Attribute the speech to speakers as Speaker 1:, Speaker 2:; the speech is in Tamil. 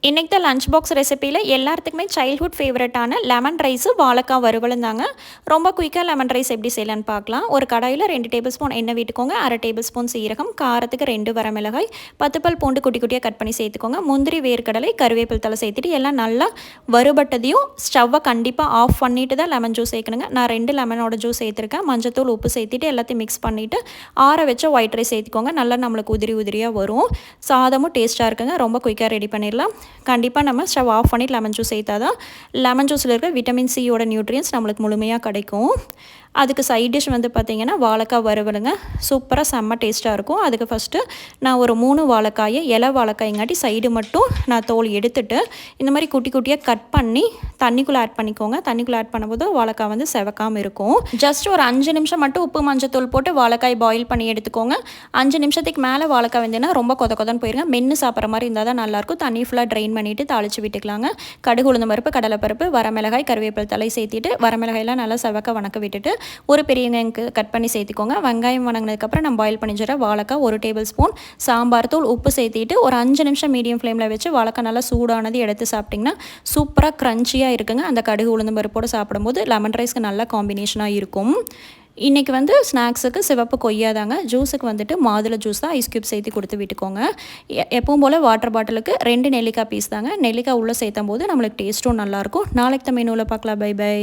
Speaker 1: இன்றைக்கி தான் லஞ்ச் பாக்ஸ் ரெசிப்பியில் எல்லாத்துக்குமே சைல்ட்ஹுட் ஃபேவரட்டான லெமன் ரைஸு வாழைக்காய் வறுவலும் தாங்க. ரொம்ப குயிக்காக லெமன் ரைஸ் எப்படி செய்யலான்னு பார்க்கலாம். ஒரு கடாயில் 2 டேபிள் ஸ்பூன் எண்ணெய் விட்டுக்கோங்க. 1/2 டேபிள் ஸ்பூன் சீரகம், காரத்துக்கு 2 வரமிளகாய், 10 பல் பூண்டு குட்டி குட்டியாக கட் பண்ணி சேர்த்துக்கோங்க. முந்திரி, வேர்க்கடலை, கருவேப்பில் தலை சேர்த்துட்டு எல்லாம் நல்லா வறுபட்டதையும் ஸ்டவ்வை கண்டிப்பாக ஆஃப் பண்ணிவிட்டு தான் லெமன் ஜூஸ் சேர்க்கணுங்க. நான் 2 லெமனோட ஜூஸ் சேர்த்துருக்கேன். மஞ்சத்தூள், உப்பு சேர்த்துட்டு எல்லாத்தையும் மிக்ஸ் பண்ணிவிட்டு ஆற வச்ச ஒயிட் ரைஸ் சேர்த்துக்கோங்க. நல்லா நம்மளுக்கு உதிரி உதிரியாக வரும். சாதமும் டேஸ்ட்டாக இருக்குங்க. ரொம்ப குயிக்காக ரெடி பண்ணிடலாம். கண்டிப்பாக நம்ம ஸ்டவ் ஆஃப் பண்ணிவிட்டு லெமன் ஜூஸ் சேர்த்தா தான் லெமன் ஜூஸில் இருக்கிற விட்டமின் சியோட நியூட்ரியன்ஸ் நம்மளுக்கு முழுமையாக கிடைக்கும். அதுக்கு சைட் டிஷ் வந்து பார்த்திங்கன்னா வாழைக்காய் வறுவலுங்க. சூப்பராக செம்ம டேஸ்ட்டாக இருக்கும். அதுக்கு ஃபஸ்ட்டு நான் ஒரு 3 வாழைக்காயை இலை வாழைக்காய்ங்காட்டி சைடு மட்டும் நான் தோல் எடுத்துட்டு இந்த மாதிரி குட்டி குட்டியாக கட் பண்ணி தண்ணிக்குள்ளே ஆட் பண்ணிக்கோங்க. தண்ணிக்குள்ளே ஆட் பண்ணும்போது வாழைக்காய் வந்து செவக்காமல் இருக்கும். ஜஸ்ட் ஒரு 5 நிமிஷம் மட்டும் உப்பு மஞ்சத்தூள் போட்டு வாழைக்காய் பாயில் பண்ணி எடுத்துக்கோங்க. 5 நிமிஷத்துக்கு மேலே வாழைக்காய் வந்ததுன்னா ரொம்ப கொதன்னு போயிருங்க. மென்று சாப்பிட்ற மாதிரி இருந்தால் தான் நல்லாயிருக்கும். தண்ணி ஃபுல்லாக ட்ரெயின் பண்ணிவிட்டு தாளித்து விட்டுக்கலாங்க. கடுகு, உளுந்தம் பருப்பு, கடலைப்பருப்பு, வரமிளகாய், கருவேப்பிலை தலை சேர்த்திட்டு வரமிளகாயெல்லாம் நல்லா செவக்க வணக்க விட்டுட்டு ஒரு பெரிய வெங்காயம் கட் பண்ணி சேர்த்துக்கோங்க. வெங்காயம் வணங்கினதுக்கப்புறம் நம்ம பாயில் பண்ணி வச்சுற வாழைக்காய் 1 டேபிள் ஸ்பூன், சாம்பார் தூள், உப்பு சேர்த்திட்டு ஒரு 5 நிமிஷம் மீடியம் ஃப்ளேமில் வச்சு வாழைக்காய் நல்லா சூடானது எடுத்து சாப்பிட்டிங்கன்னா சூப்பராக க்ரன்ச்சியாக இருக்குங்க. அந்த கடுகு உளுந்தம் பருப்போடு சாப்பிடும்போது லெமன் ரைஸ்க்கு நல்ல காம்பினேஷனாக இருக்கும். இன்றைக்கி வந்து ஸ்நாக்ஸுக்கு சிவப்பு கொய்யாதாங்க. ஜூஸுக்கு வந்துட்டு மாதுளை ஜூஸ் தான் ஐஸ் க்யூப் சேர்த்து கொடுத்து விட்டுக்கோங்க. எப்பவும் போல் வாட்டர் பாட்டிலுக்கு 2 நெல்லிக்காய் பீஸ் தாங்க. நெல்லிக்காய் உள்ளே சேர்த்தும் போது நம்மளுக்கு டேஸ்ட்டும் நல்லாயிருக்கும். நாளைக்கு தான் மெனுவில் பார்க்கலாம். Bye by.